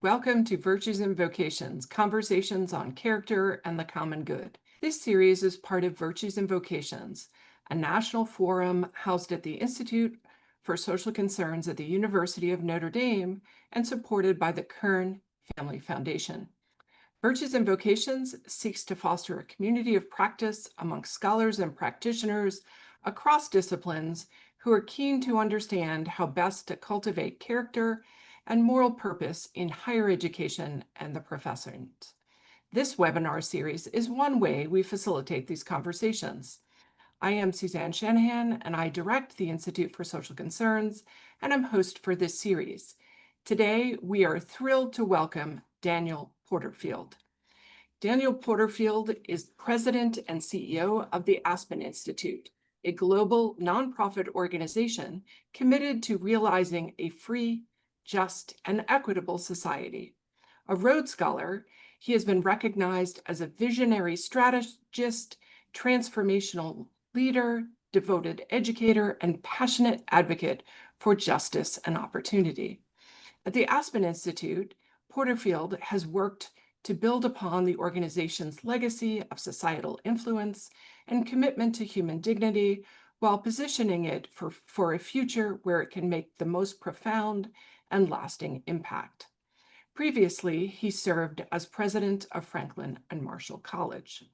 Welcome to Virtues and Vocations, Conversations on Character and the Common Good. This series is part of Virtues and Vocations, a national forum housed at the Institute for Social Concerns at the University of Notre Dame and supported by the Kern Family Foundation. Virtues and Vocations seeks to foster a community of practice among scholars and practitioners across disciplines who are keen to understand how best to cultivate character and moral purpose in higher education and the professions. This webinar series is one way we facilitate these conversations. I am Suzanne Shanahan, and I direct the Institute for Social Concerns, and I'm host for this series. Today, we are thrilled to welcome Daniel Porterfield. Daniel Porterfield is president and CEO of the Aspen Institute, a global nonprofit organization committed to realizing a free, just, and equitable society. A Rhodes Scholar, he has been recognized as a visionary strategist, transformational leader, devoted educator, and passionate advocate for justice and opportunity. At the Aspen Institute, Porterfield has worked to build upon the organization's legacy of societal influence and commitment to human dignity while positioning it for a future where it can make the most profound and lasting impact. Previously, he served as president of Franklin and Marshall College.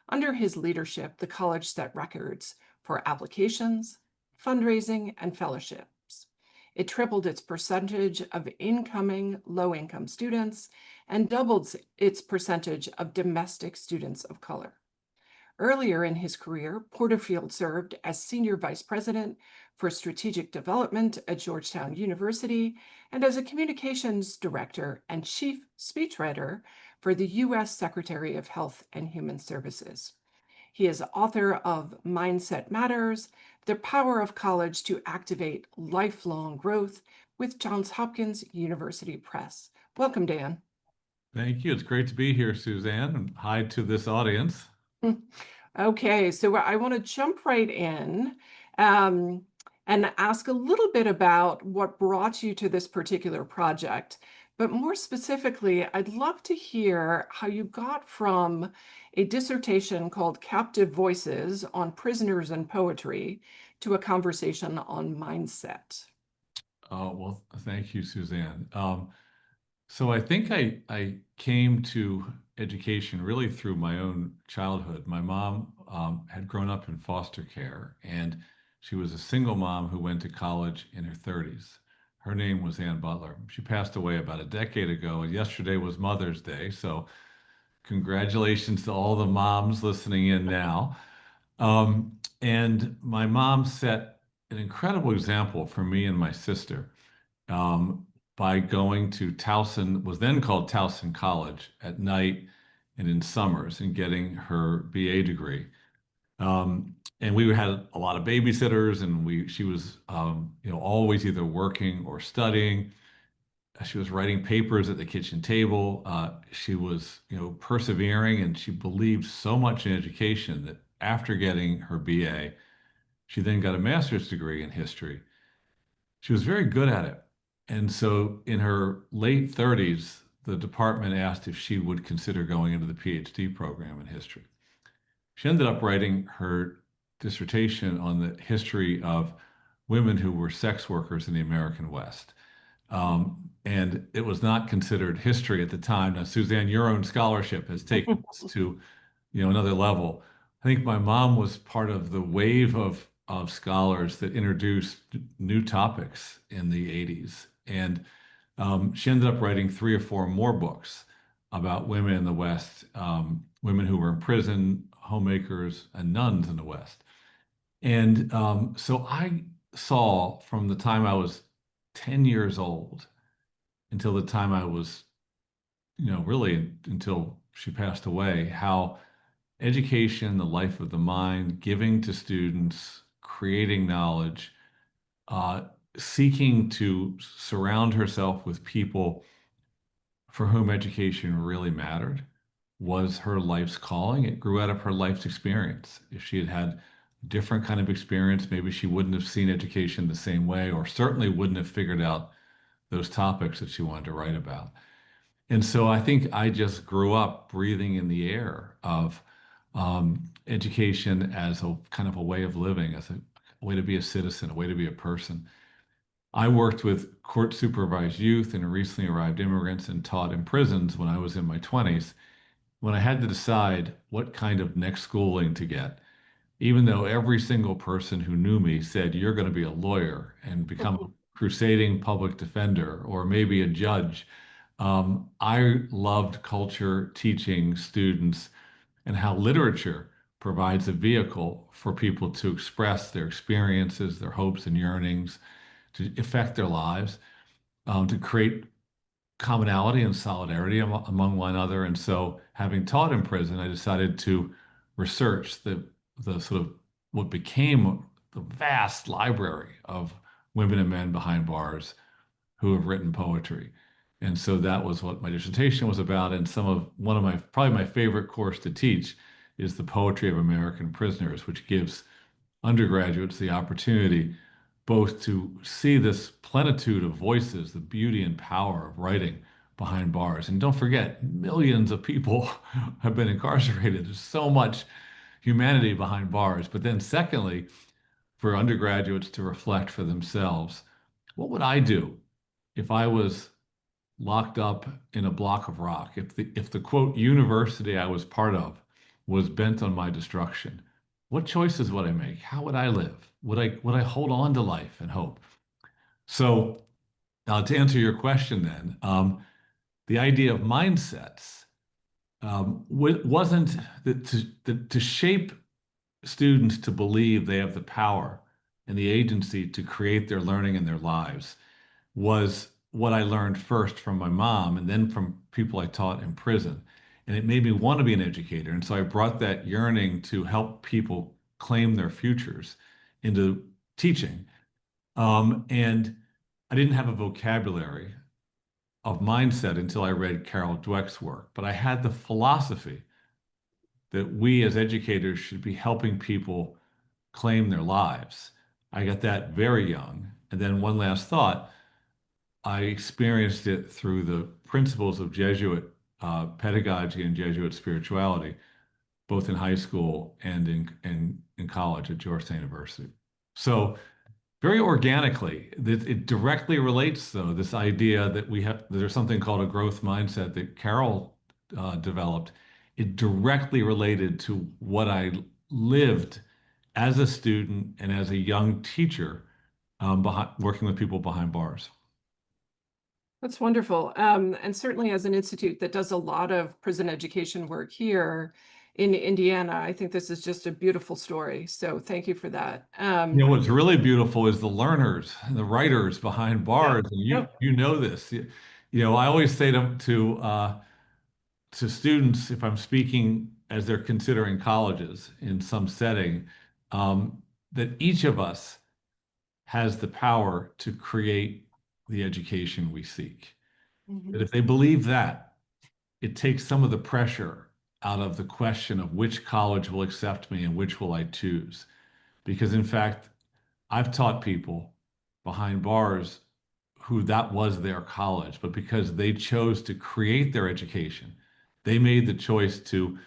Under his leadership, the college set records for applications, fundraising, and fellowships. It tripled its percentage of incoming low-income students and doubled its percentage of domestic students of color. Earlier in his career, Porterfield served as Senior Vice President for Strategic Development at Georgetown University and as a Communications Director and Chief Speechwriter for the U.S. Secretary of Health and Human Services. He is author of Mindset Matters, The Power of College to Activate Lifelong Growth with Johns Hopkins University Press. Welcome, Dan. Thank you. It's great to be here, Suzanne, and hi to this audience. Okay, so I want to jump right in and ask a little bit about what brought you to this particular project. But more specifically, I'd love to hear how you got from a dissertation called Captive Voices on Prisoners and Poetry to a conversation on mindset. Well, thank you, Suzanne. So I think I came to education really through my own childhood. My mom had grown up in foster care, and she was a single mom who went to college in her 30s. Her name was Ann Butler. She passed away about a decade ago, and yesterday was Mother's Day. So congratulations to all the moms listening in now. And my mom set an incredible example for me and my sister by going to Towson, was then called Towson College, at night and in summers, and getting her BA degree. And we had a lot of babysitters, and she was always either working or studying. She was writing papers at the kitchen table. She was persevering, and she believed so much in education that after getting her BA, she then got a master's degree in history. She was very good at it. And so in her late 30s, the department asked if she would consider going into the PhD program in history. She ended up writing her dissertation on the history of women who were sex workers in the American West. And it was not considered history at the time. Now, Suzanne, your own scholarship has taken this to another level. I think my mom was part of the wave of scholars that introduced new topics in the 80s. And she ended up writing 3 or 4 more books about women in the West, women who were in prison, homemakers, and nuns in the West. And so I saw from the time I was 10 years old until the time I was, really until she passed away, how education, the life of the mind, giving to students, creating knowledge, seeking to surround herself with people for whom education really mattered was her life's calling. It grew out of her life's experience. If she had had a different kind of experience, maybe she wouldn't have seen education the same way, or certainly wouldn't have figured out those topics that she wanted to write about. And so I think I just grew up breathing in the air of education as a kind of a way of living, as a way to be a citizen, a way to be a person. I worked with court supervised youth and recently arrived immigrants and taught in prisons when I was in my 20s. When I had to decide what kind of next schooling to get, even though every single person who knew me said, you're going to be a lawyer and become a crusading public defender or maybe a judge. I loved culture, teaching students, and how literature provides a vehicle for people to express their experiences, their hopes and yearnings, to affect their lives, to create commonality and solidarity among one another. And so, having taught in prison, I decided to research the sort of what became the vast library of women and men behind bars who have written poetry. And so that was what my dissertation was about. And some of one of my probably my favorite course to teach is the poetry of American prisoners, which gives undergraduates the opportunity both to see this plenitude of voices, the beauty and power of writing behind bars. And don't forget, millions of people have been incarcerated. There's so much humanity behind bars. But then, secondly, for undergraduates to reflect for themselves, what would I do if I was locked up in a block of rock? If the quote university I was part of was bent on my destruction, what choices would I make? How would I live? Would I hold on to life and hope? So to answer your question, then, the idea of mindsets wasn't to shape students to believe they have the power and the agency to create their learning and their lives was what I learned first from my mom and then from people I taught in prison. And it made me want to be an educator. And so I brought that yearning to help people claim their futures into teaching. And I didn't have a vocabulary of mindset until I read Carol Dweck's work, but I had the philosophy that we as educators should be helping people claim their lives. I got that very young. And then one last thought, I experienced it through the principles of Jesuit pedagogy and Jesuit spirituality, both in high school and in college at Georgetown University. So very organically, it directly relates, though, this idea that there's something called a growth mindset that Carol developed. It directly related to what I lived as a student and as a young teacher working with people behind bars. That's wonderful. And certainly as an institute that does a lot of prison education work here in Indiana, I think this is just a beautiful story. So thank you for that. What's really beautiful is the learners and the writers behind Yep. bars, and you Yep. you know this. I always say to students if I'm speaking as they're considering colleges in some setting, that each of us has the power to create the education we seek. That Mhm. if they believe that, it takes some of the pressure out of the question of which college will accept me and which will I choose. Because in fact, I've taught people behind bars who that was their college, but because they chose to create their education, they made the choice to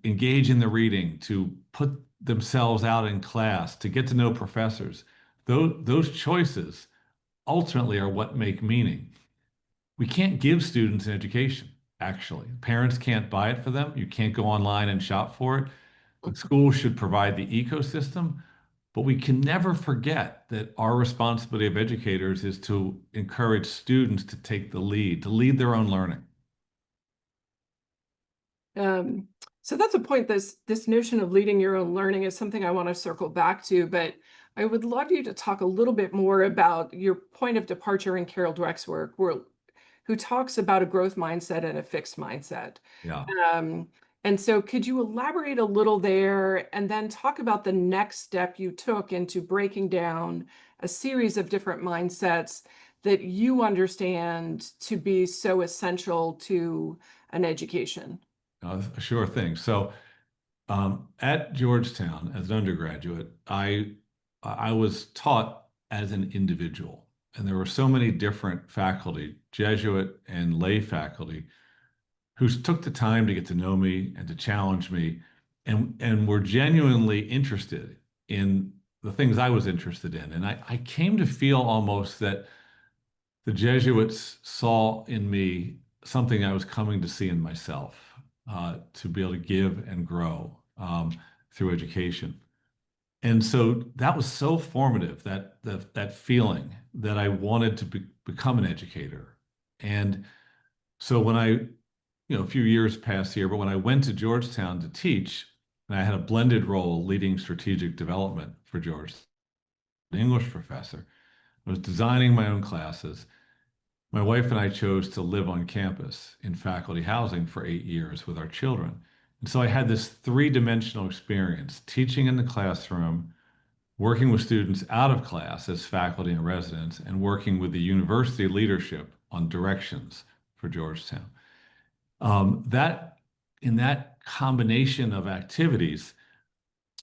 engage in the reading, to put themselves out in class, to get to know professors. Those choices ultimately are what make meaning. We can't give students an education, actually. Parents can't buy it for them. You can't go online and shop for it. The school should provide the ecosystem, but we can never forget that our responsibility of educators is to encourage students to take the lead, to lead their own learning. Um, so that's a point. This notion of leading your own learning is something I want to circle back to, but I would love you to talk a little bit more about your point of departure in Carol Dweck's work, who talks about a growth mindset and a fixed mindset. Yeah. Um, and so could you elaborate a little there and then talk about the next step you took into breaking down a series of different mindsets that you understand to be so essential to an education? A sure thing. So at Georgetown, as an undergraduate, I was taught as an individual. and there were so many different faculty, Jesuit and lay faculty, who took the time to get to know me and to challenge me and were genuinely interested in the things I was interested in. And I came to feel almost that the Jesuits saw in me something I was coming to see in myself, to be able to give and grow through education. And so that was so formative, that feeling that I wanted to become an educator. And so when a few years passed here, but when I went to Georgetown to teach, and I had a blended role leading strategic development for Georgetown, an English professor, I was designing my own classes. My wife and I chose to live on campus in faculty housing for 8 years with our children. And so I had this three-dimensional experience, teaching in the classroom, working with students out of class as faculty and residents, and working with the university leadership on directions for Georgetown. That in that combination of activities,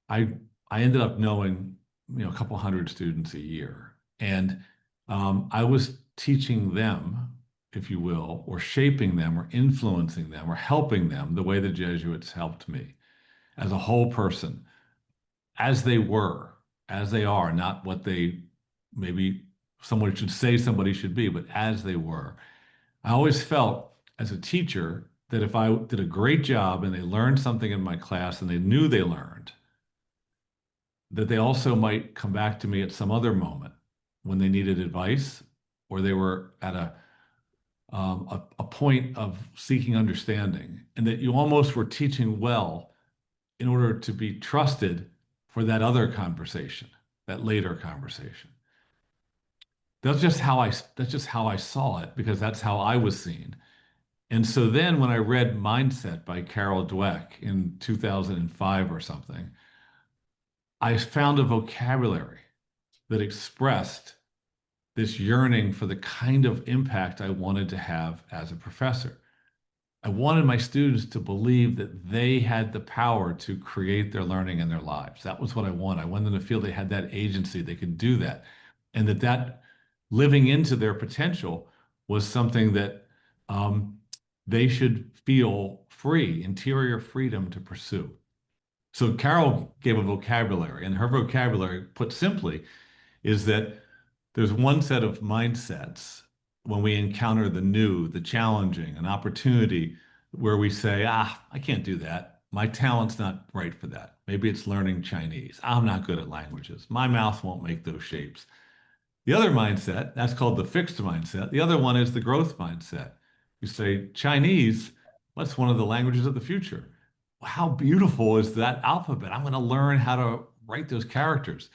I I ended up knowing a couple hundred students a year, and I was teaching them, if you will, or shaping them, or influencing them, or helping them the way the Jesuits helped me as a whole person, as they were, as they are, not what they maybe someone should say somebody should be, but as they were. I always felt as a teacher that if I did a great job and they learned something in my class and they knew they learned, that they also might come back to me at some other moment when they needed advice or they were at a point of seeking understanding, and that you almost were teaching well in order to be trusted for that other conversation, that later conversation. That's just how I saw it because that's how I was seen. And so then when I read Mindset by Carol Dweck in 2005 or something, I found a vocabulary that expressed this yearning for the kind of impact I wanted to have as a professor. I wanted my students to believe that they had the power to create their learning in their lives. That was what I wanted. I wanted them to feel they had that agency, they could do that, and that living into their potential was something that um, they should feel free, interior freedom to pursue. So Carol gave a vocabulary, and her vocabulary, put simply, is that there's one set of mindsets when we encounter the new, the challenging, an opportunity where we say, I can't do that. My talent's not right for that. Maybe it's learning Chinese. I'm not good at languages. My mouth won't make those shapes. The other mindset, that's called the fixed mindset. The other one is the growth mindset. You say, Chinese, what's one of the languages of the future? How beautiful is that alphabet? I'm going to learn how to write those characters.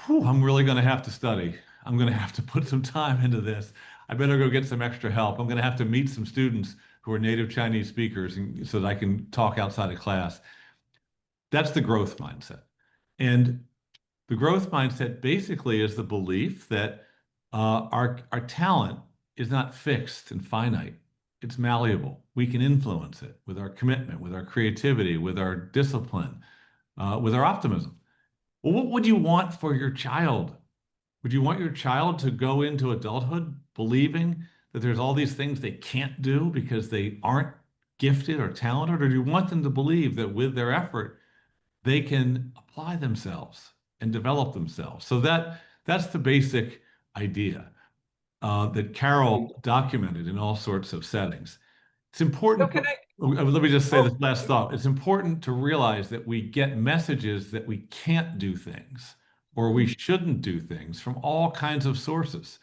Whew, I'm really going to have to study. I'm going to have to put some time into this. I better go get some extra help. I'm going to have to meet some students who are native Chinese speakers so that I can talk outside of class. That's the growth mindset. And the growth mindset basically is the belief that our talent is not fixed and finite. It's malleable. We can influence it with our commitment, with our creativity, with our discipline, with our optimism. Well, what would you want for your child? Would you want your child to go into adulthood believing that there's all these things they can't do because they aren't gifted or talented? Or do you want them to believe that with their effort, they can apply themselves and develop themselves? So that's the basic idea that Carol documented in all sorts of settings. It's So important. can I? Let me just say Oh, this last thought. It's important to realize that we get messages that we can't do things or we shouldn't do things from all kinds of sources.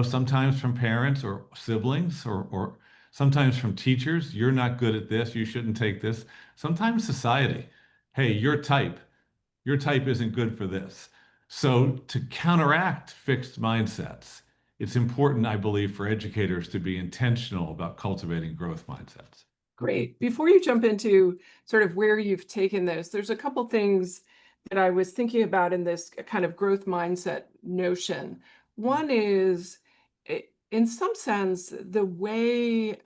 Sometimes from parents or siblings or sometimes from teachers. You're not good at this. You shouldn't take this. Sometimes society. Hey, your type isn't good for this. So to counteract fixed mindsets, it's important, I believe, for educators to be intentional about cultivating growth mindsets. great. Before you jump into sort of where you've taken this, there's a couple things that I was thinking about in this kind of growth mindset notion. One is, in some sense, the way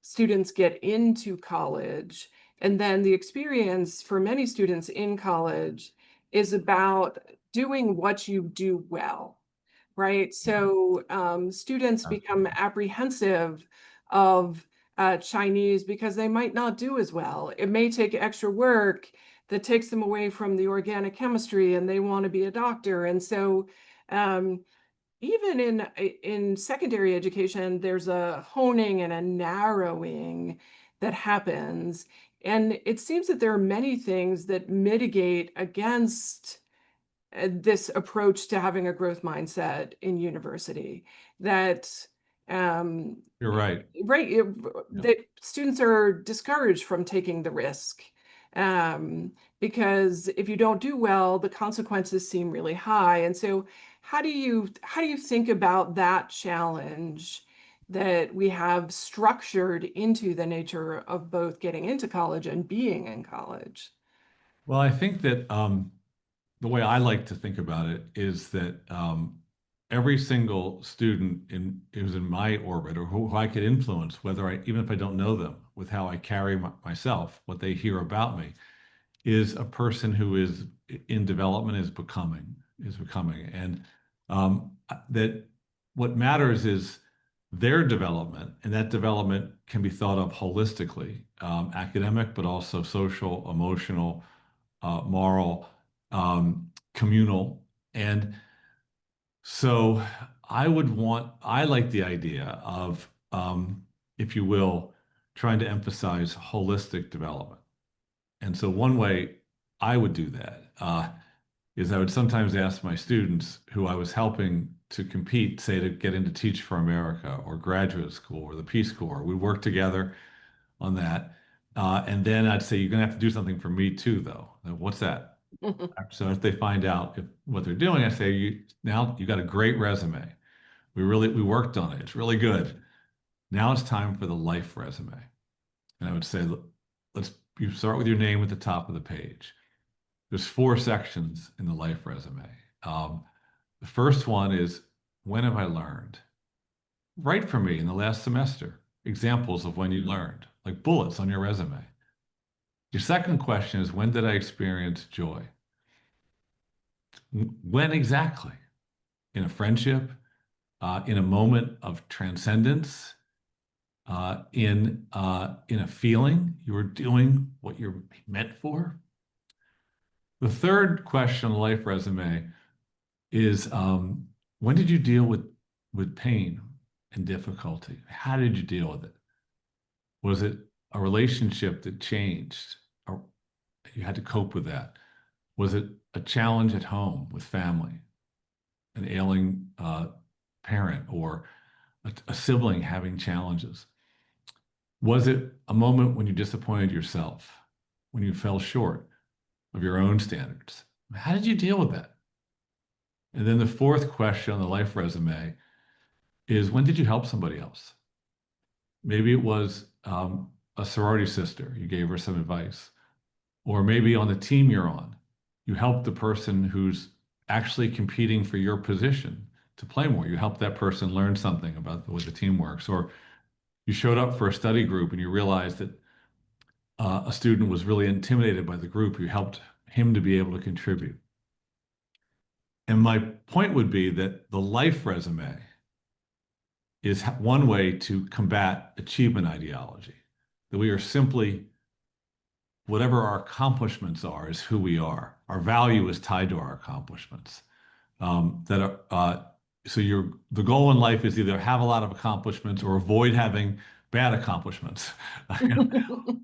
students get into college, and then the experience for many students in college is about doing what you do well, right? So students become apprehensive of Chinese because they might not do as well. It may take extra work that takes them away from the organic chemistry, and they want to be a doctor. And so um, even in secondary education, there's a honing and a narrowing that happens. And it seems that there are many things that mitigate against this approach to having a growth mindset in university that um, You're right. right Yeah. that students are discouraged from taking the risk um, because if you don't do well, the consequences seem really high. And so how do you think about that challenge that we have structured into the nature of both getting into college and being in college? Well, I think that the way I like to think about it is that every single student who's in my orbit or who I could influence, whether I, even if I don't know them, with how I carry myself, what they hear about me, is a person who is in development, is becoming. And that what matters is their development, and that development can be thought of holistically, academic, but also social, emotional, moral, communal. And so I like the idea of, if you will, trying to emphasize holistic development. And so one way I would do that is I would sometimes ask my students who I was helping to compete, say to get into Teach for America or graduate school or the Peace Corps. We work together on that. And then I'd say, you're going to have to do something for me too, though. What's that? So if they find out what they're doing, I say, now you got a great resume. We worked on it. It's really good. Now it's time for the life resume. And I would say, look, you start with your name at the top of the page. There's four sections in the life resume. The first one is, when have I learned? Write for me in the last semester. Examples of when you learned, like bullets on your resume. Your second question is, when did I experience joy? When exactly? In a friendship, in a moment of transcendence, in a feeling you were doing what you're meant for. The third question on the life resume is, when did you deal with pain and difficulty? How did you deal with it? Was it a relationship that changed, or you had to cope with that? Was it a challenge at home with family, an ailing parent, or a sibling having challenges? Was it a moment when you disappointed yourself, when you fell short of your own standards? How did you deal with that? And then the fourth question on the life resume is, when did you help somebody else? Maybe it was a sorority sister, you gave her some advice. Or maybe on the team you're on, you helped the person who's actually competing for your position to play more. You helped that person learn something about the way the team works. Or you showed up for a study group and you realized that a student was really intimidated by the group. You helped him to be able to contribute. And my point would be that the life resume is one way to combat achievement ideology, that we are simply, whatever our accomplishments are, is who we are. Our value is tied to our accomplishments. That are, so the goal in life is either have a lot of accomplishments or avoid having bad accomplishments.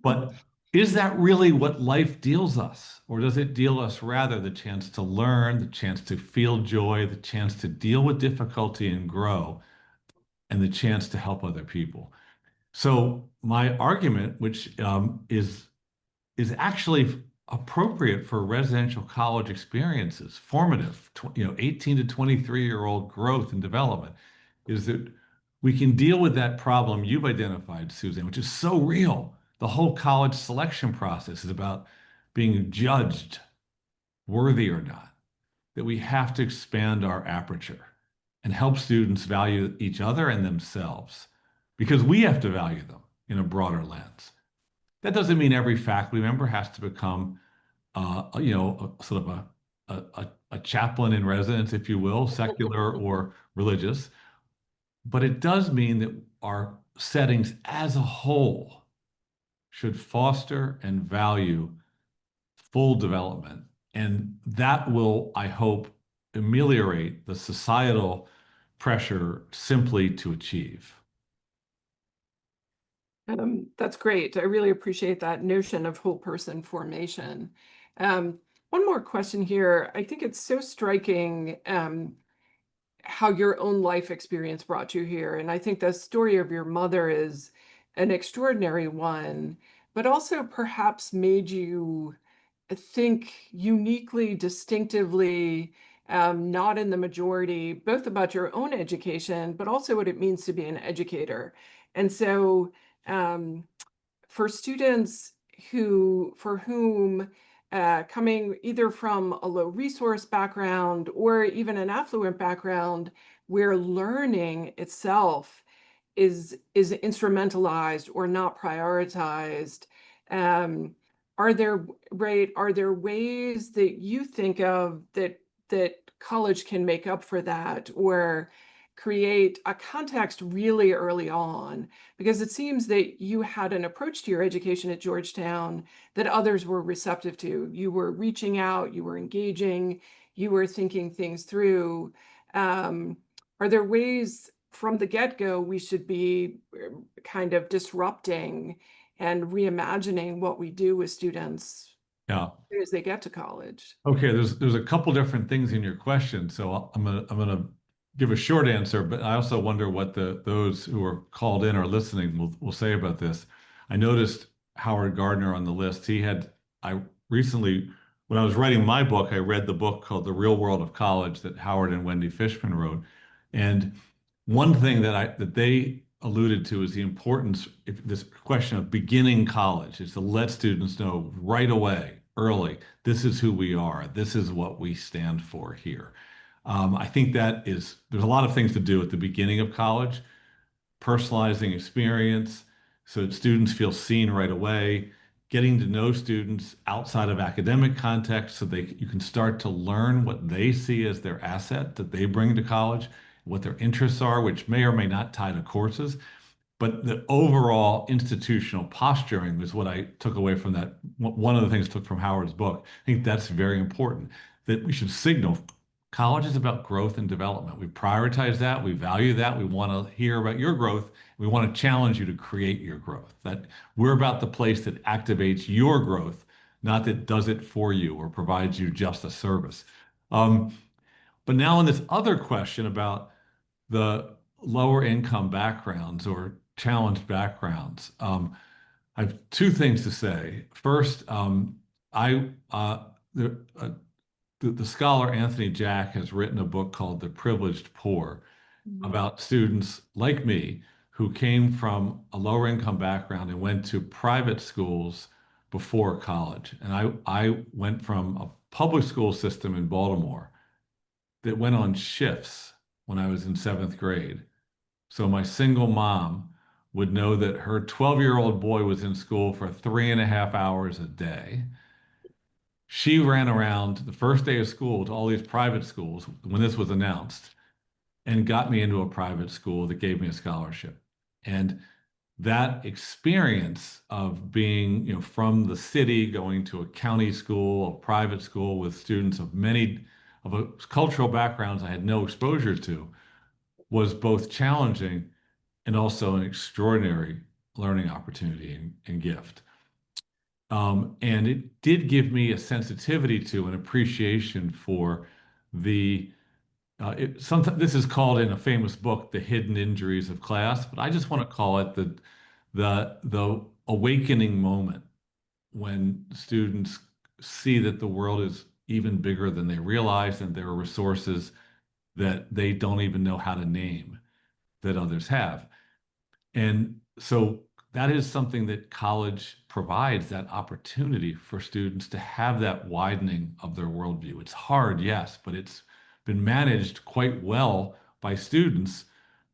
But is that really what life deals us? Or does it deal us rather the chance to learn, the chance to feel joy, the chance to deal with difficulty and grow, and the chance to help other people? So my argument, which is actually appropriate for residential college experiences, formative, 18 to 23-year-old growth and development, is that we can deal with that problem you've identified, Suzanne, which is so real. The whole college selection process is about being judged worthy or not, that we have to expand our aperture and help students value each other and themselves because we have to value them in a broader lens. That doesn't mean every faculty member has to become, sort of a chaplain in residence, if you will, secular or religious. But it does mean that our settings as a whole should foster and value full development. And that will, I hope, ameliorate the societal pressure simply to achieve. That's great. I really appreciate that notion of whole person formation. One more question here. I think it's so striking how your own life experience brought you here. And I think the story of your mother is an extraordinary one, but also perhaps made you think uniquely, distinctively, not in the majority, both about your own education, but also what it means to be an educator. And so, um, for students for whom coming either from a low resource background or even an affluent background, where learning itself is instrumentalized or not prioritized, um, are there ways that you think of that college can make up for that or create a context really early on? Because it seems that you had an approach to your education at Georgetown that others were receptive to. You were reaching out, you were engaging, you were thinking things through. Um, are there ways from the get-go we should be kind of disrupting and reimagining what we do with students Yeah. as they get to college? Okay, there's a couple different things in your question, so I'm gonna give a short answer, but I also wonder what those who are called in or listening will say about this. I noticed Howard Gardner on the list. I recently, when I was writing my book, I read the book called The Real World of College that Howard and Wendy Fishman wrote, and one thing that they alluded to is the importance, if this question of beginning college, is to let students know right away, early, this is who we are. This is what we stand for here. I think there's a lot of things to do at the beginning of college, personalizing experience so that students feel seen right away, getting to know students outside of academic context so you can start to learn what they see as their asset that they bring to college, what their interests are, which may or may not tie to courses. But the overall institutional posturing was what I took away from that. One of the things I took from Howard's book. I think that's very important, that we should signal college is about growth and development. We prioritize that. We value that. We want to hear about your growth. We want to challenge you to create your growth. That we're about the place that activates your growth, not that does it for you or provides you just a service. Um, but now on this other question about the lower income backgrounds or challenged backgrounds, I have two things to say. First, I the, the scholar Anthony Jack has written a book called The Privileged Poor Mhm. about students like me who came from a lower income background and went to private schools before college. And I went from a public school system in Baltimore that went on shifts when I was in seventh grade. So my single mom would know that her 12-year-old boy was in school for 3.5 hours a day. She ran around the first day of school to all these private schools when this was announced and got me into a private school that gave me a scholarship. And that experience of being, from the city, going to a county school, a private school with students of many of a cultural backgrounds I had no exposure to, was both challenging and also an extraordinary learning opportunity and gift. And it did give me a sensitivity to an appreciation for the sometimes this is called in a famous book the hidden injuries of class, but I just want to call it the awakening moment when students see that the world is even bigger than they realize and there are resources that they don't even know how to name that others have. And so that is something that college provides, that opportunity for students to have that widening of their worldview. It's hard, yes, but it's been managed quite well by students,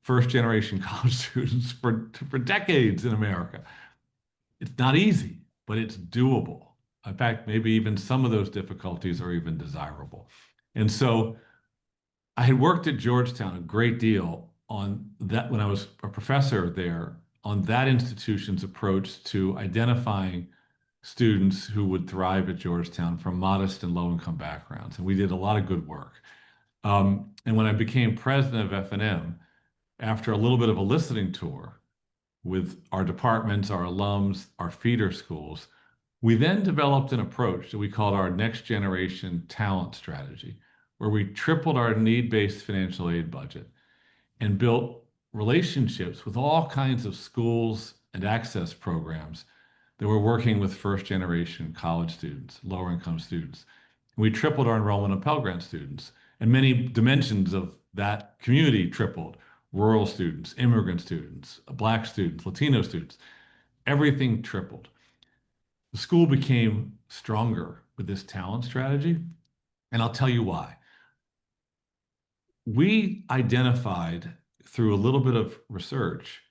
first generation college students for decades in America. It's not easy, but it's doable. In fact, maybe even some of those difficulties are even desirable. And so I had worked at Georgetown a great deal on that when I was a professor there, on that institution's approach to identifying students who would thrive at Georgetown from modest and low-income backgrounds. And we did a lot of good work. And when I became president of F&M, after a little bit of a listening tour with our departments, our alums, our feeder schools, we then developed an approach that we called our next generation talent strategy, where we tripled our need-based financial aid budget and built relationships with all kinds of schools and access programs that were working with first generation college students, lower income students. We tripled our enrollment of Pell Grant students, and many dimensions of that community tripled. Rural students, immigrant students, Black students, Latino students, everything tripled. The school became stronger with this talent strategy, and I'll tell you why. We identified through a little bit of research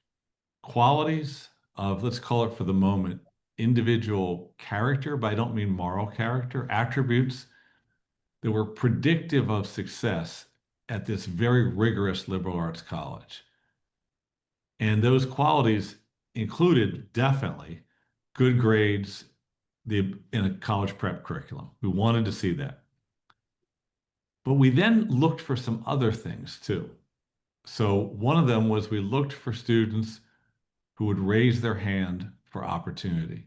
qualities of, let's call it for the moment, individual character, but I don't mean moral character, attributes that were predictive of success at this very rigorous liberal arts college. And those qualities included definitely good grades in a college prep curriculum. We wanted to see that. But we then looked for some other things too. So one of them was we looked for students who would raise their hand for opportunity,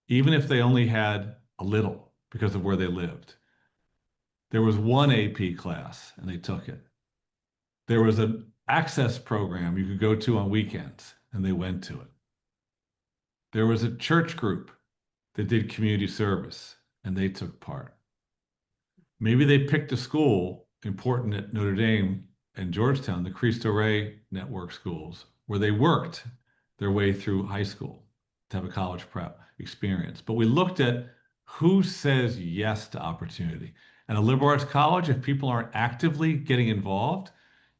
even if they only had a little because of where they lived. There was one AP class and they took it. There was an access program you could go to on weekends and they went to it. There was a church group that did community service and they took part. Maybe they picked a school important at Notre Dame and Georgetown, the Cristo Rey network schools, where they worked their way through high school to have a college prep experience. But we looked at who says yes to opportunity. And a liberal arts college, if people aren't actively getting involved,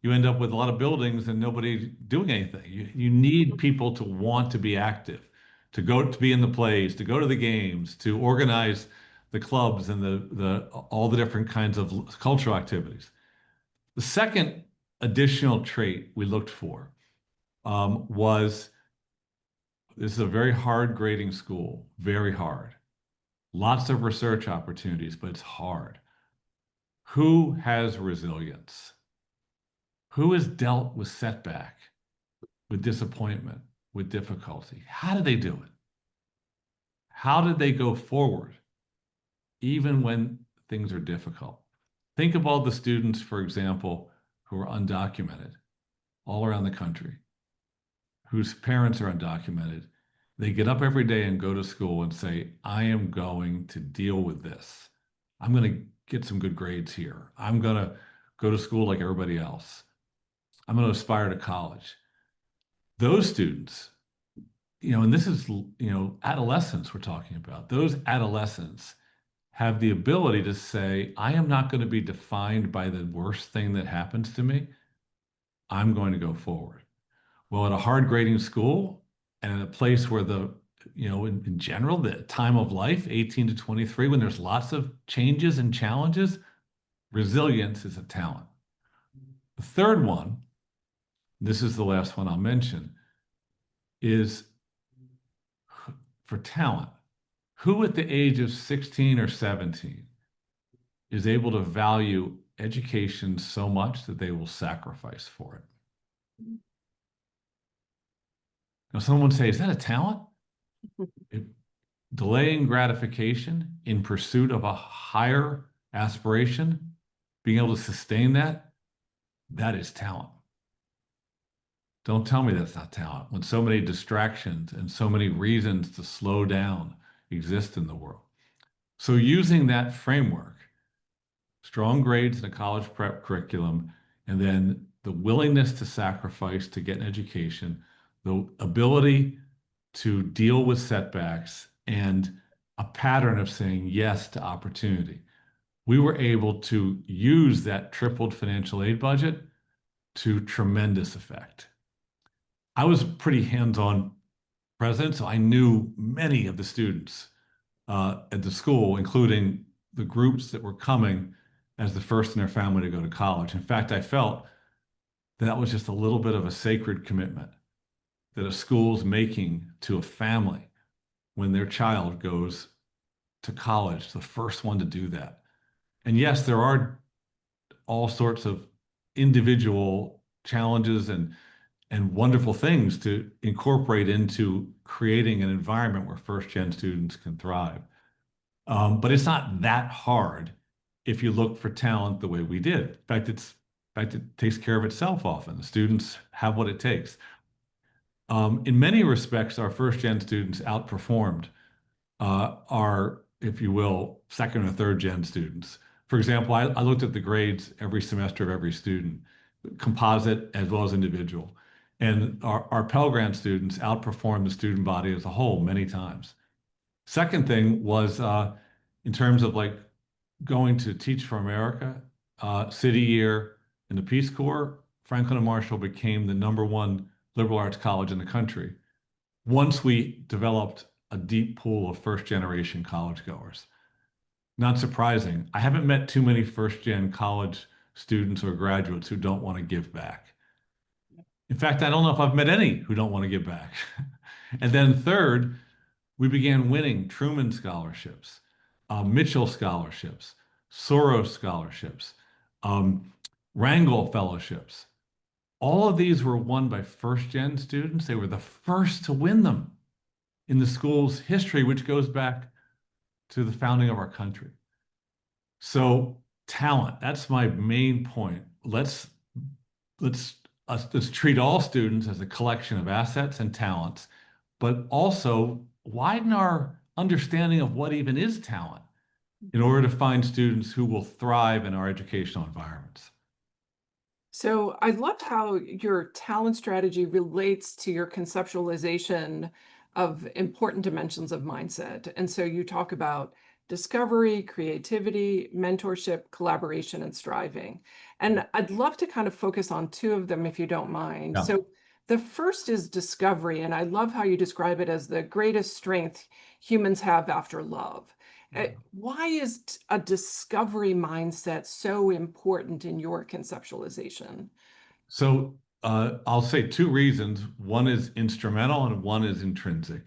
you end up with a lot of buildings and nobody doing anything. You need people to want to be active, to go to be in the plays, to go to the games, to organize the clubs and the all the different kinds of cultural activities. The second additional trait we looked for was this is a very hard grading school, very hard. Lots of research opportunities, but it's hard. Who has resilience? Who has dealt with setback, with disappointment, with difficulty? How did they do it? How did they go forward, even when things are difficult? Think of all the students, for example, who are undocumented all around the country, whose parents are undocumented. They get up every day and go to school and say, I am going to deal with this. I'm going to get some good grades here. I'm going to go to school like everybody else. I'm going to aspire to college. Those students, and this is, adolescents we're talking about. Those adolescents have the ability to say, I am not going to be defined by the worst thing that happens to me. I'm going to go forward. Well, at a hard grading school and in a place where in general, the time of life, 18 to 23, when there's lots of changes and challenges, resilience is a talent. The third one, this is the last one I'll mention, is for talent. Who at the age of 16 or 17 is able to value education so much that they will sacrifice for it? Now, someone would say, is that a talent? Delaying gratification in pursuit of a higher aspiration, being able to sustain that, that is talent. Don't tell me that's not talent when so many distractions and so many reasons to slow down exist in the world. So using that framework, strong grades in a college prep curriculum, and then the willingness to sacrifice to get an education, the ability to deal with setbacks, and a pattern of saying yes to opportunity. We were able to use that tripled financial aid budget to tremendous effect. I was pretty hands-on president, so I knew many of the students at the school, including the groups that were coming as the first in their family to go to college. In fact, I felt that was just a little bit of a sacred commitment that a school's making to a family when their child goes to college, the first one to do that. And yes, there are all sorts of individual challenges and wonderful things to incorporate into creating an environment where first gen students can thrive. But it's not that hard if you look for talent the way we did. In fact, it takes care of itself often. The students have what it takes. In many respects, our first gen students outperformed our, if you will, second or third gen students. For example, I looked at the grades every semester of every student, composite as well as individual. And our Pell Grant students outperformed the student body as a whole many times. Second thing was in terms of like going to Teach for America, City Year, and the Peace Corps, Franklin and Marshall became the #1 liberal arts college in the country once we developed a deep pool of first generation college goers. Not surprising. I haven't met too many first gen college students or graduates who don't want to give back. In fact, I don't know if I've met any who don't want to give back. And then third, we began winning Truman scholarships, Mitchell scholarships, Soros scholarships, um, Wrangell fellowships. All of these were won by first gen students. They were the first to win them in the school's history, which goes back to the founding of our country. So talent, that's my main point. Let's treat all students as a collection of assets and talents, but also widen our understanding of what even is talent in order to find students who will thrive in our educational environments. So I love how your talent strategy relates to your conceptualization of important dimensions of mindset. And so you talk about discovery, creativity, mentorship, collaboration, and striving. And I'd love to kind of focus on two of them if you don't mind. Yeah. So the first is discovery, and I love how you describe it as the greatest strength humans have after love. Why is a discovery mindset so important in your conceptualization? So I'll say two reasons. One is instrumental and one is intrinsic.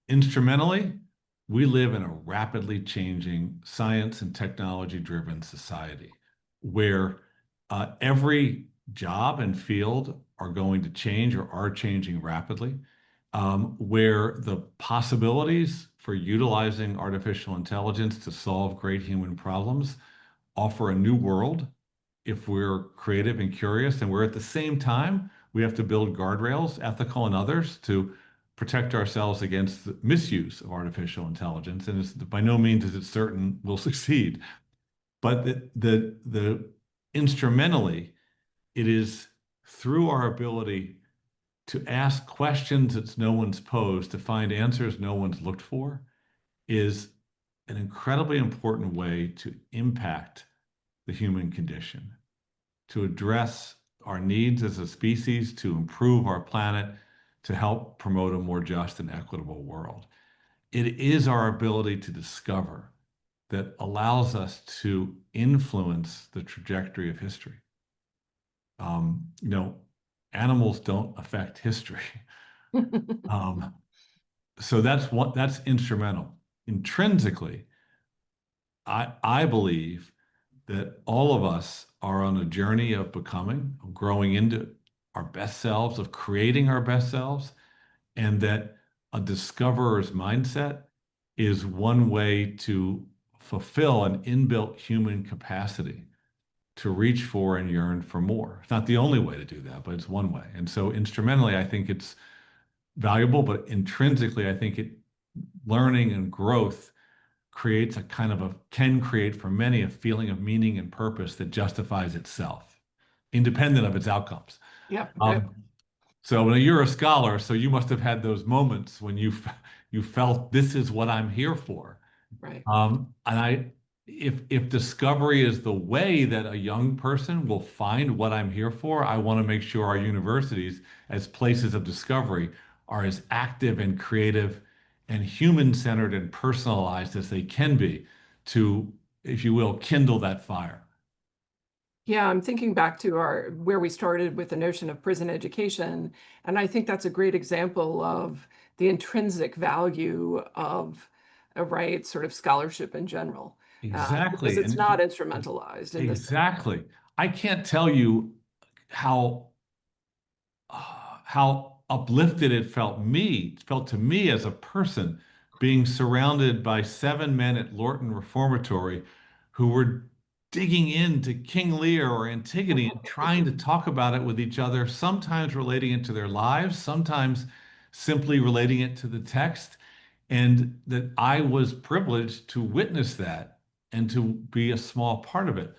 Instrumentally, we live in a rapidly changing science and technology driven society where every job and field are going to change or are changing rapidly, where the possibilities for utilizing artificial intelligence to solve great human problems offer a new world if we're creative and curious, and we're at the same time, we have to build guardrails, ethical and others, to protect ourselves against the misuse of artificial intelligence. And it's, by no means is it certain we'll succeed. But the instrumentally, it is through our ability to ask questions that no one's posed, to find answers no one's looked for, is an incredibly important way to impact the human condition, to address our needs as a species, to improve our planet, to help promote a more just and equitable world. It is our ability to discover that allows us to influence the trajectory of history. You know, animals don't affect history. Um, so that's instrumental. Intrinsically, I believe that all of us are on a journey of becoming, of growing into our best selves, of creating our best selves, and that a discoverer's mindset is one way to fulfill an inbuilt human capacity to reach for and yearn for more. It's not the only way to do that, but it's one way. And so instrumentally, I think it's valuable, but intrinsically, I think it learning and growth creates a kind of a can create for many a feeling of meaning and purpose that justifies itself, independent of its outcomes. Yep. Um, so when you're a scholar, so you must have had those moments when you felt this is what I'm here for. Right. And if discovery is the way that a young person will find what I'm here for, I want to make sure our universities, as places of discovery, are as active and creative and human-centered and personalized as they can be to, if you will, kindle that fire. Yeah, I'm thinking back to our where we started with the notion of prison education, and I think that's a great example of the intrinsic value of a right sort of scholarship in general, because Exactly. it's And not instrumentalized in this. exactly. I can't tell you how how uplifted it felt to me as a person being surrounded by 7 men at Lorton Reformatory who were digging into King Lear or Antigone and trying to talk about it with each other, sometimes relating it to their lives, sometimes simply relating it to the text, and that I was privileged to witness that and to be a small part of it.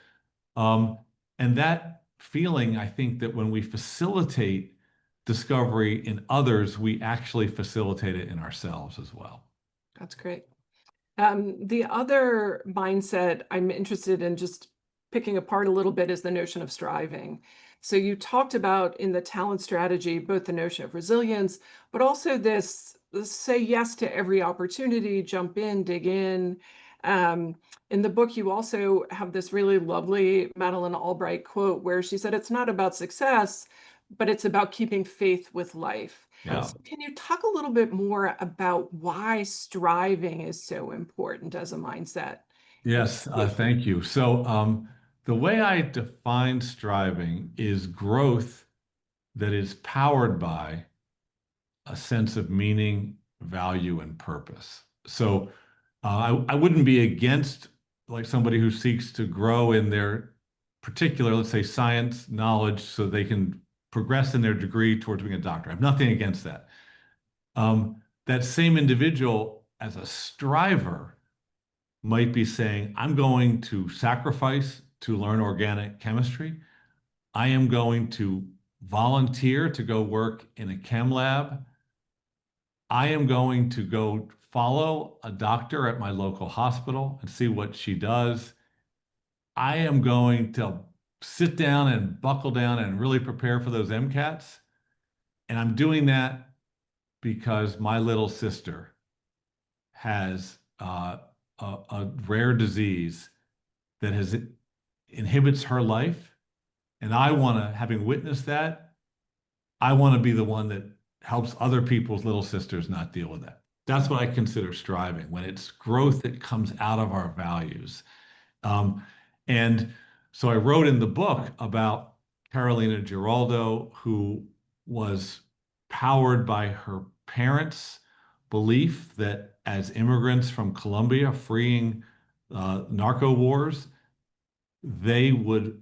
Um, and that feeling, I think that when we facilitate discovery in others, we actually facilitate it in ourselves as well. That's great. The other mindset I'm interested in just picking apart a little bit is the notion of striving. So you talked about in the talent strategy, both the notion of resilience, but also this say yes to every opportunity, jump in, dig in. Um, in the book, you also have this really lovely Madeleine Albright quote where she said, "It's not about success, but it's about keeping faith with life." Yeah. So can you talk a little bit more about why striving is so important as a mindset in Yes, education? thank you. So, the way I define striving is growth that is powered by a sense of meaning, value, and purpose. So, I wouldn't be against like somebody who seeks to grow in their particular, let's say, science knowledge so they can progress in their degree towards being a doctor. I have nothing against that. That same individual, as a striver, might be saying, I'm going to sacrifice to learn organic chemistry. I am going to volunteer to go work in a chem lab. I am going to go follow a doctor at my local hospital and see what she does. I am going to sit down and buckle down and really prepare for those MCATs. And I'm doing that because my little sister has a rare disease that has inhibits her life. And I want to, having witnessed that, I want to be the one that helps other people's little sisters not deal with that. That's what I consider striving, when it's growth that comes out of our values. Um, and so I wrote in the book about Carolina Giraldo, who was powered by her parents' belief that as immigrants from Colombia freeing narco wars, they would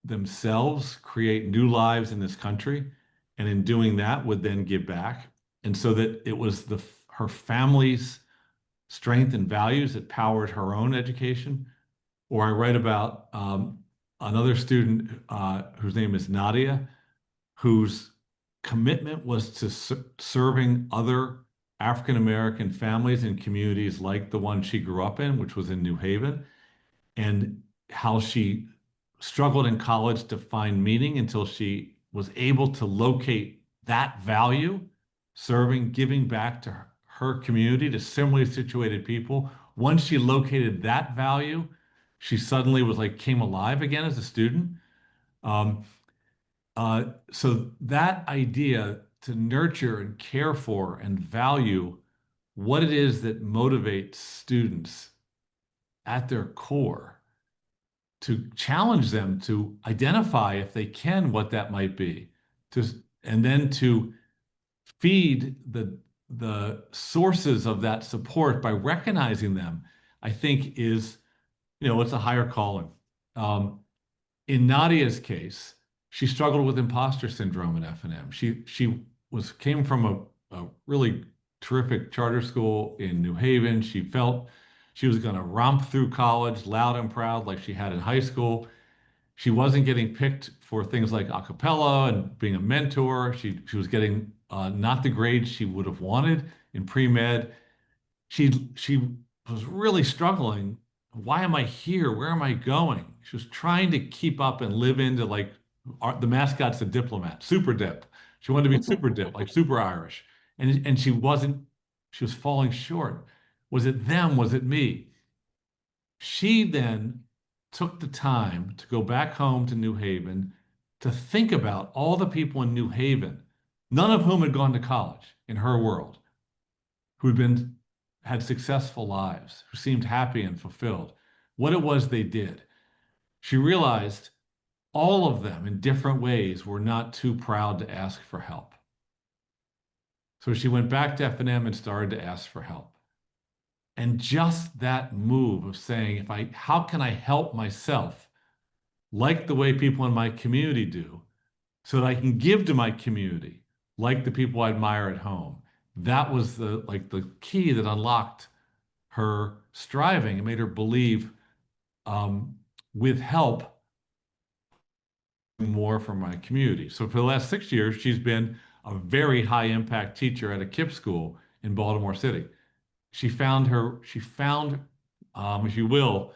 themselves create new lives in this country, and in doing that would then give back. And so that it was her family's strength and values that powered her own education. Or I write about another student whose name is Nadia, whose commitment was to serving other African American families and communities like the one she grew up in, which was in New Haven, and how she struggled in college to find meaning until she was able to locate that value, serving, giving back to her community, to similarly situated people. Once she located that value, she suddenly was like came alive again as a student. Um, so that idea to nurture and care for and value what it is that motivates students at their core, to challenge them to identify, if they can, what that might be, to and then to feed the sources of that support by recognizing them, I think is, it's a higher calling. Um, in Nadia's case, she struggled with imposter syndrome at F&M. She came from a really terrific charter school in New Haven. She felt she was going to romp through college loud and proud like she had in high school. She wasn't getting picked for things like a cappella and being a mentor. She was getting not the grades she would have wanted in pre-med. She was really struggling. Why am I here? Where am I going? She was trying to keep up and live into like the mascot's a diplomat, super dip. She wanted to be super dip, like super Irish. And she wasn't She was falling short. Was it them? Was it me? She then took the time to go back home to New Haven to think about all the people in New Haven, none of whom had gone to college in her world, who'd been had successful lives, who seemed happy and fulfilled, what it was they did. She realized all of them in different ways were not too proud to ask for help. So she went back to F&M and started to ask for help. And just that move of saying, how can I help myself like the way people in my community do, so that I can give to my community like the people I admire at home. That was the key that unlocked her striving and made her believe um, with help more for my community. So for the last 6 years, she's been a very high impact teacher at a KIPP school in Baltimore City. She found, if you will,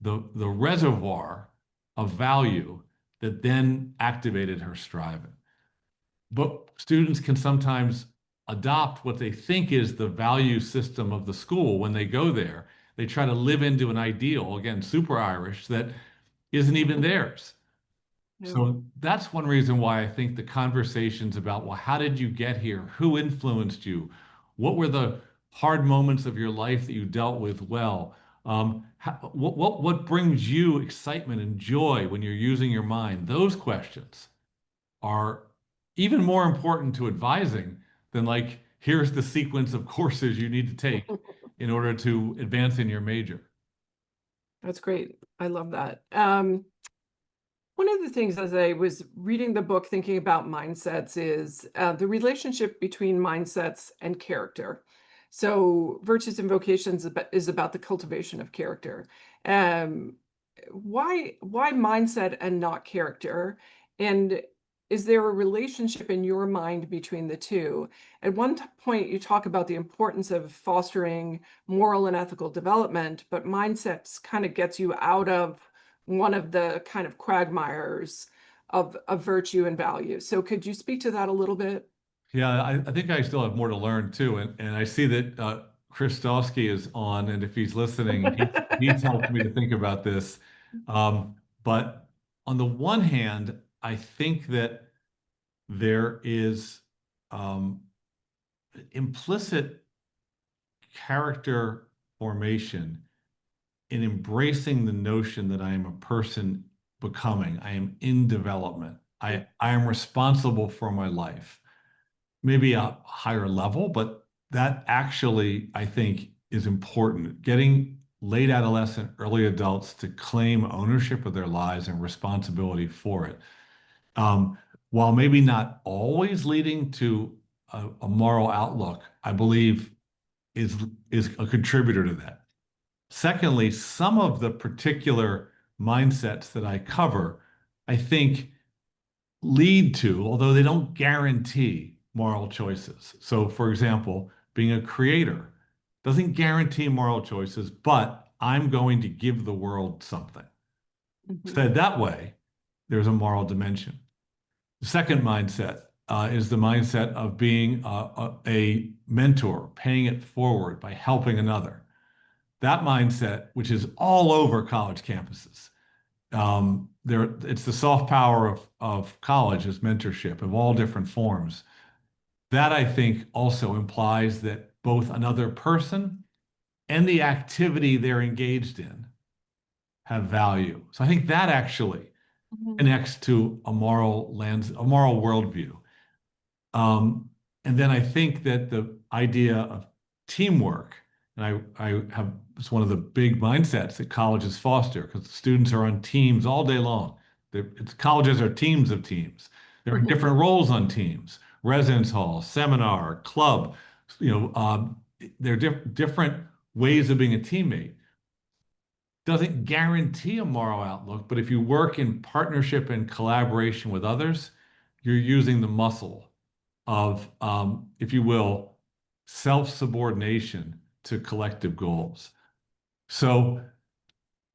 the reservoir of value that then activated her striving. But students can sometimes adopt what they think is the value system of the school when they go there. They try to live into an ideal, again, super Irish, that isn't even theirs. Yeah. So that's one reason why I think the conversations about, well, how did you get here? Who influenced you? What were the hard moments of your life that you dealt with well? What brings you excitement and joy when you're using your mind? Those questions are even more important to advising than like, here's the sequence of courses you need to take in order to advance in your major. That's great. I love that. One of the things as I was reading the book, thinking about mindsets, is the relationship between mindsets and character. So, Virtues and Vocations is about the cultivation of character. Um, why mindset and not character? And is there a relationship in your mind between the two? At one point, you talk about the importance of fostering moral and ethical development, but mindsets kind of gets you out of one of the kind of quagmires of virtue and value. So could you speak to that a little bit? Yeah, I think I still have more to learn too. And I see that Chris Dosky is on, and if he's listening, he's helped me to think about this. But on the one hand, I think that there is um, implicit character formation in embracing the notion that I am a person becoming, I am in development, I am responsible for my life. Maybe a higher level, but that actually, I think, is important. Getting late adolescent, early adults to claim ownership of their lives and responsibility for it. Um, while maybe not always leading to a moral outlook, I believe is is a contributor to that. Secondly, some of the particular mindsets that I cover, I think lead to, although they don't guarantee moral choices. So, for example, being a creator doesn't guarantee moral choices, but I'm going to give the world something. Mhm. Said that way, there's a moral dimension. The second mindset is the mindset of being a mentor, paying it forward by helping another. That mindset, which is all over college campuses, it's the soft power of college is mentorship of all different forms. That I think also implies that both another person and the activity they're engaged in have value. So I think that actually Mhm. connects to a moral worldview. Um, and then I think that the idea of teamwork, and I have, it's one of the big mindsets that colleges foster because the students are on teams all day long. Colleges are teams of teams. There are different roles on teams, residence hall, seminar, club, you know, there are different ways of being a teammate. Doesn't guarantee a moral outlook, but if you work in partnership and collaboration with others, you're using the muscle of, if you will, self-subordination to collective goals. So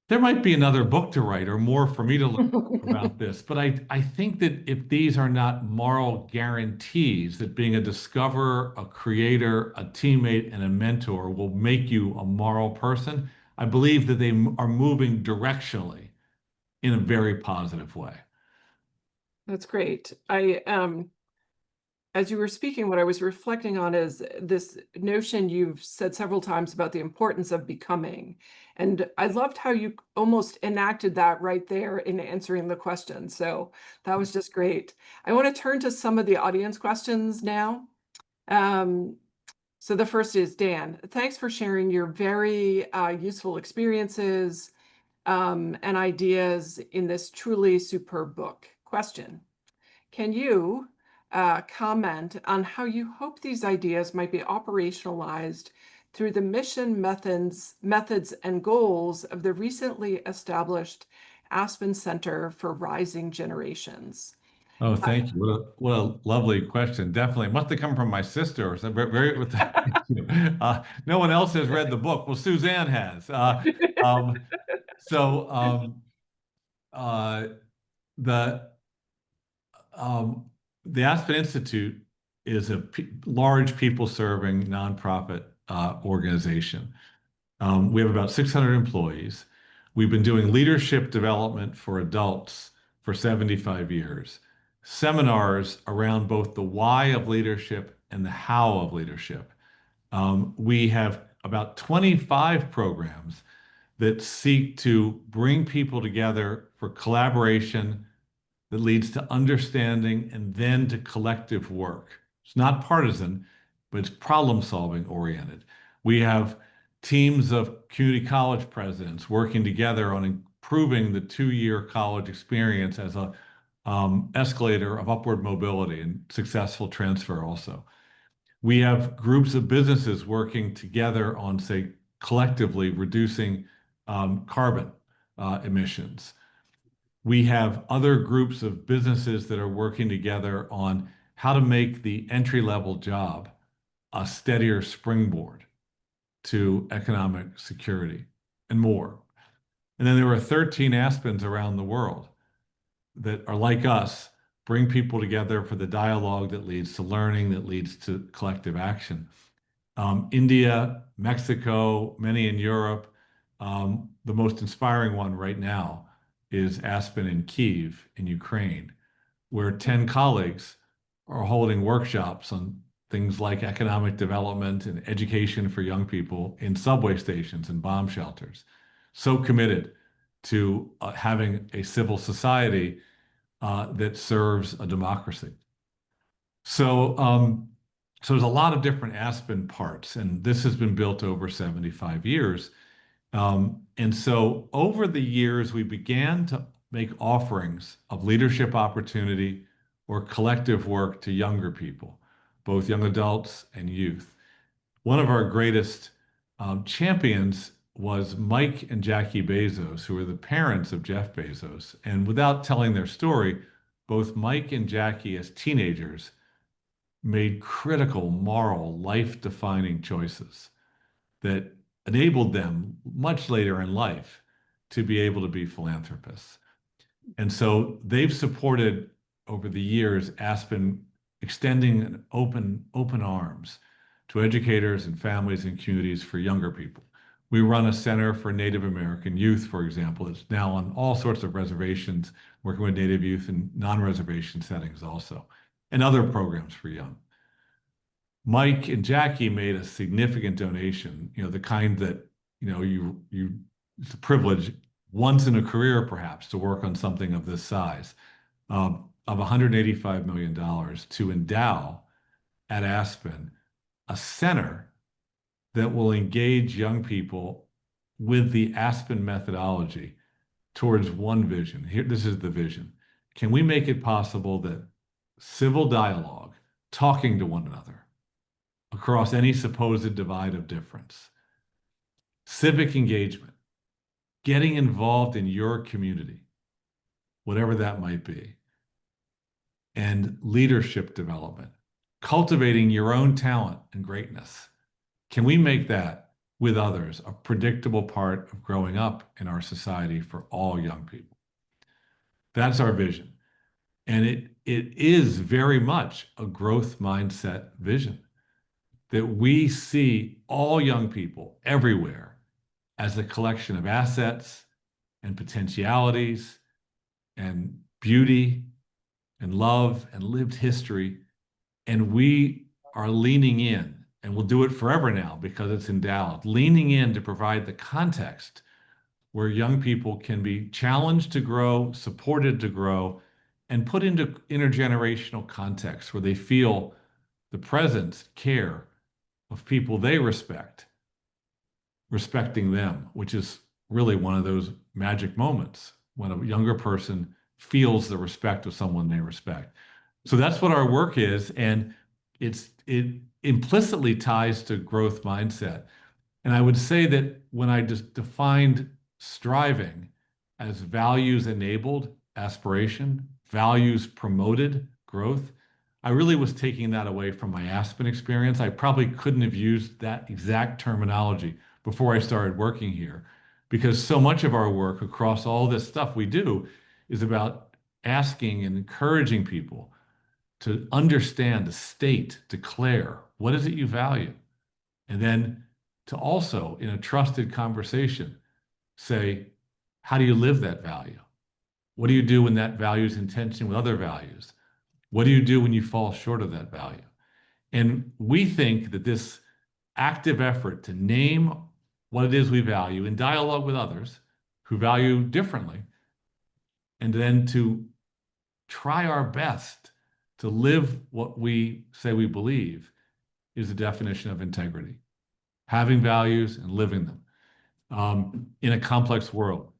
there might be another book to write or more for me to learn about this, but I think that if these are not moral guarantees that being a discoverer, a creator, a teammate, and a mentor will make you a moral person, I believe that they are moving directionally in a very positive way. That's great. As you were speaking, what I was reflecting on is this notion you've said several times about the importance of becoming. And I loved how you almost enacted that right there in answering the question. So that was just great. I want to turn to some of the audience questions now. Um, so the first is Dan. Thanks for sharing your very useful experiences and ideas in this truly superb book. Question. Can you comment on how you hope these ideas might be operationalized through the mission methods and goals of the recently established Aspen Center for Rising Generations? Oh, thank you. What a lovely question. Definitely. Must have come from my sister or something. Thank you. No one else has read the book. Well, Suzanne has. Um, so uh, the um, the Aspen Institute is a large people-serving nonprofit organization. We have about 600 employees. We've been doing leadership development for adults for 75 years, seminars around both the why of leadership and the how of leadership. We have about 25 programs that seek to bring people together for collaboration that leads to understanding and then to collective work. It's not partisan, but it's problem solving oriented. We have teams of community college presidents working together on improving the 2-year college experience as a escalator of upward mobility and successful transfer also. We have groups of businesses working together on, say, collectively reducing carbon emissions. We have other groups of businesses that are working together on how to make the entry-level job a steadier springboard to economic security and more. And then there are 13 Aspens around the world that are like us, bring people together for the dialogue that leads to learning, that leads to collective action. India, Mexico, many in Europe. The most inspiring one right now is Aspen in Kiev in Ukraine, where 10 colleagues are holding workshops on things like economic development and education for young people in subway stations and bomb shelters. So committed to having a civil society that serves a democracy. So, so there's a lot of different Aspen parts, and this has been built over 75 years. And so over the years, we began to make offerings of leadership opportunity or collective work to younger people, both young adults and youth. One of our greatest champions was Mike and Jackie Bezos, who are the parents of Jeff Bezos. And without telling their story, both Mike and Jackie, as teenagers, made critical, moral, life-defining choices that enabled them much later in life to be able to be philanthropists. And so they've supported over the years Aspen extending open arms to educators and families and communities for younger people. We run a center for Native American youth, for example. It's now on all sorts of reservations, working with Native youth in non-reservation settings also, and other programs for young. Mike and Jackie made a significant donation, the kind that, it's a privilege once in a career, perhaps, to work on something of this size, of $185 million to endow at Aspen a center that will engage young people with the Aspen methodology towards one vision. Here, this is the vision. Can we make it possible that civil dialogue, talking to one another across any supposed divide of difference, civic engagement, getting involved in your community, whatever that might be, and leadership development, cultivating your own talent and greatness. Can we make that with others, a predictable part of growing up in our society for all young people. That's our vision. And it is very much a growth mindset vision that we see all young people everywhere as a collection of assets and potentialities and beauty and love and lived history. And we are leaning in, and we'll do it forever now because it's endowed, leaning in to provide the context where young people can be challenged to grow, supported to grow, and put into intergenerational context where they feel the presence, care of people they respect, respecting them, which is really one of those magic moments when a younger person feels the respect of someone they respect. So that's what our work is, and it implicitly ties to growth mindset. And I would say that when I just defined striving as values enabled aspiration, values promoted growth, I really was taking that away from my Aspen experience. I probably couldn't have used that exact terminology before I started working here because so much of our work across all this stuff we do is about asking and encouraging people to understand the state, declare what is it you value, and then to also, in a trusted conversation, say, how do you live that value? What do you do when that value is in tension with other values? What do you do when you fall short of that value? And we think that this active effort to name what it is we value in dialogue with others who value differently, and then to try our best to live what we say we believe is the definition of integrity. Having values and living them in a complex world.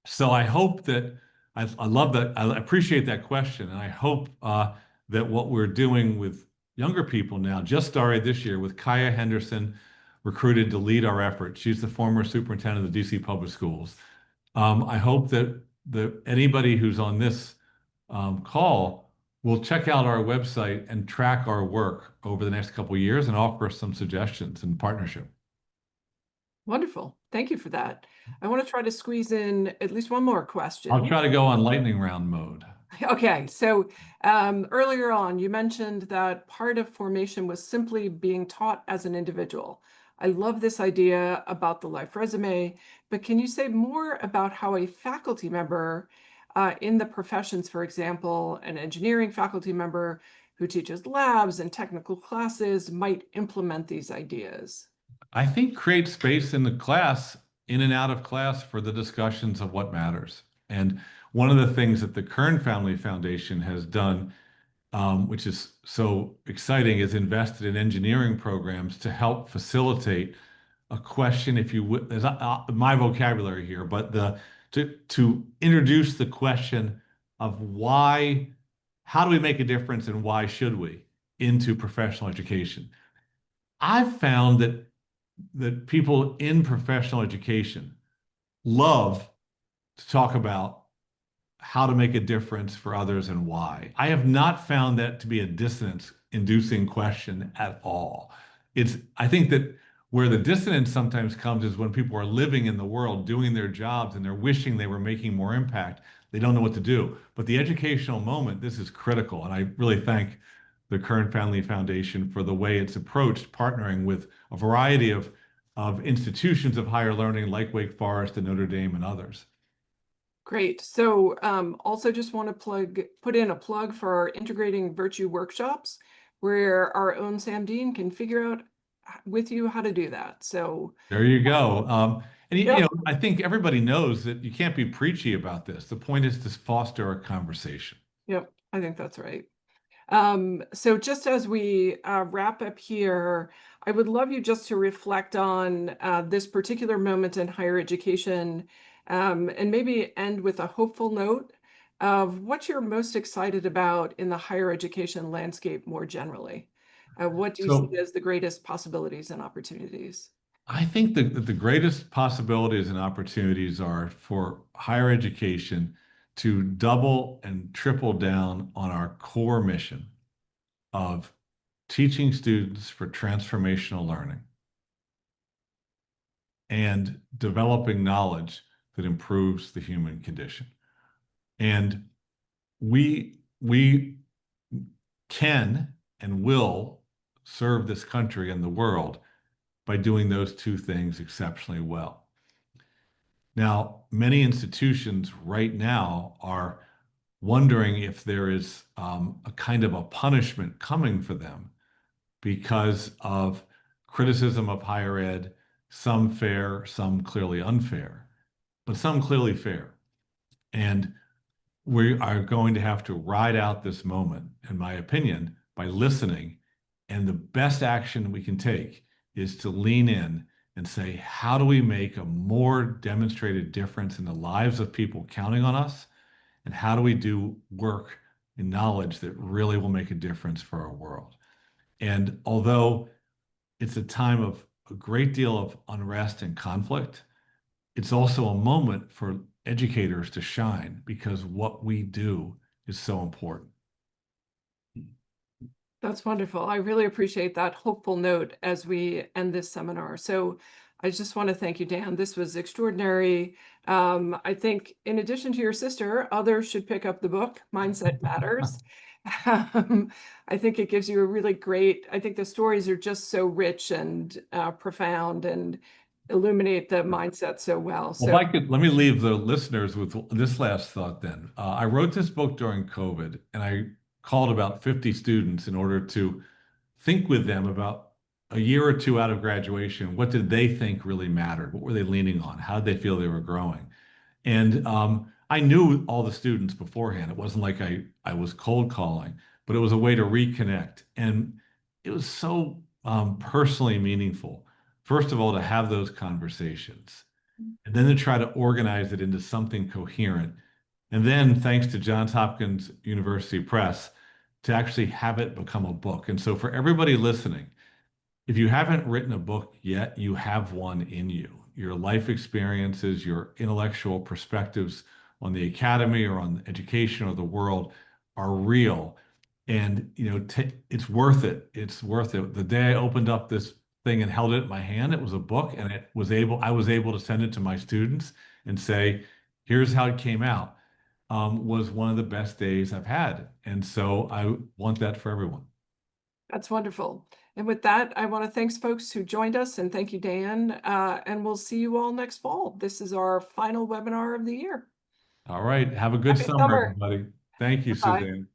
So I hope that I love that. I appreciate that question. And I hope that what we're doing with younger people now, just started this year with Kaya Henderson, recruited to lead our effort. She's the former superintendent of the DC Public Schools. I hope that anybody who's on this call will check out our website and track our work over the next couple of years and offer some suggestions and partnership. Wonderful. Thank you for that. I want to try to squeeze in at least one more I'll question. try to go on lightning round mode. Okay, so earlier on, you mentioned that part of formation was simply being taught as an individual. I love this idea about the life resume, but can you say more about how a faculty member in the professions, for example, an engineering faculty member who teaches labs and technical classes might implement these ideas? I think create space in the class, in and out of class, for the discussions of what matters. And one of the things that the Kern Family Foundation has done, which is so exciting, is invested in engineering programs to help facilitate a question, if you would, there's my vocabulary here, but to introduce the question of why, how do we make a difference and why should we into professional education? I've found that people in professional education love to talk about how to make a difference for others and why. I have not found that to be a dissonance-inducing question at all. I think that where the dissonance sometimes comes is when people are living in the world, doing their jobs, and they're wishing they were making more impact. They don't know what to do. But the educational moment, this is critical. And I really thank the Kern Family Foundation for the way it's approached partnering with a variety of institutions of higher learning like Wake Forest and Notre Dame and others. Great. So also just want to put in a plug for our integrating virtue workshops where our own Sam Dean can figure out with you how to do that. So There you go. And yep, I think everybody knows that you can't be preachy about this. The point is to foster a conversation. yep, I think that's right. So just as we wrap up here, I would love you just to reflect on this particular moment in higher education, and maybe end with a hopeful note of what you're most excited about in the higher education landscape more generally. What do you see So as the greatest possibilities and opportunities? I think that the greatest possibilities and opportunities are for higher education to double and triple down on our core mission of teaching students for transformational learning. and developing knowledge that improves the human condition. And we can and will serve this country and the world by doing those two things exceptionally well. Now, many institutions right now are wondering if there is a kind of a punishment coming for them because of criticism of higher ed, some fair, some clearly unfair, but some clearly fair. And we are going to have to ride out this moment, in my opinion, by listening. And the best action we can take is to lean in and say, how do we make a more demonstrated difference in the lives of people counting on us? And how do we do work in knowledge that really will make a difference for our world? And although it's a time of a great deal of unrest and conflict, it's also a moment for educators to shine because what we do is so important. That's wonderful. I really appreciate that hopeful note as we end this seminar. So I just want to thank you, Dan. This was extraordinary. I think in addition to your sister, others should pick up the book, Mindset Matters. I think it gives you a really great, I think the stories are just so rich and profound and illuminate the mindset so well. Well, So if I could, let me leave the listeners with this last thought then. I wrote this book during COVID and I called about 50 students in order to think with them about a year or two out of graduation. What did they think really mattered? What were they leaning on? How did they feel they were growing? And I knew all the students beforehand. It wasn't like I was cold calling, but it was a way to reconnect. And it was so personally meaningful. First of all, to have those conversations and then to try to organize it into something coherent. And then, thanks to Johns Hopkins University Press, to actually have it become a book. And so, for everybody listening, if you haven't written a book yet, you have one in you. Your life experiences, your intellectual perspectives on the academy or on education or the world are real. And it's worth it. It's worth it. The day I opened up this thing and held it in my hand, it was a book, and I was able to send it to my students and say, "Here's how it came out." Was one of the best days I've had, and so I want that for everyone. that's wonderful. And with that, I want to thank folks who joined us and thank you, Dan. And we'll see you all next fall. This is our final webinar of the year. All right. Have a good Happy summer, summer. everybody. Thank you, Bye. Suzanne.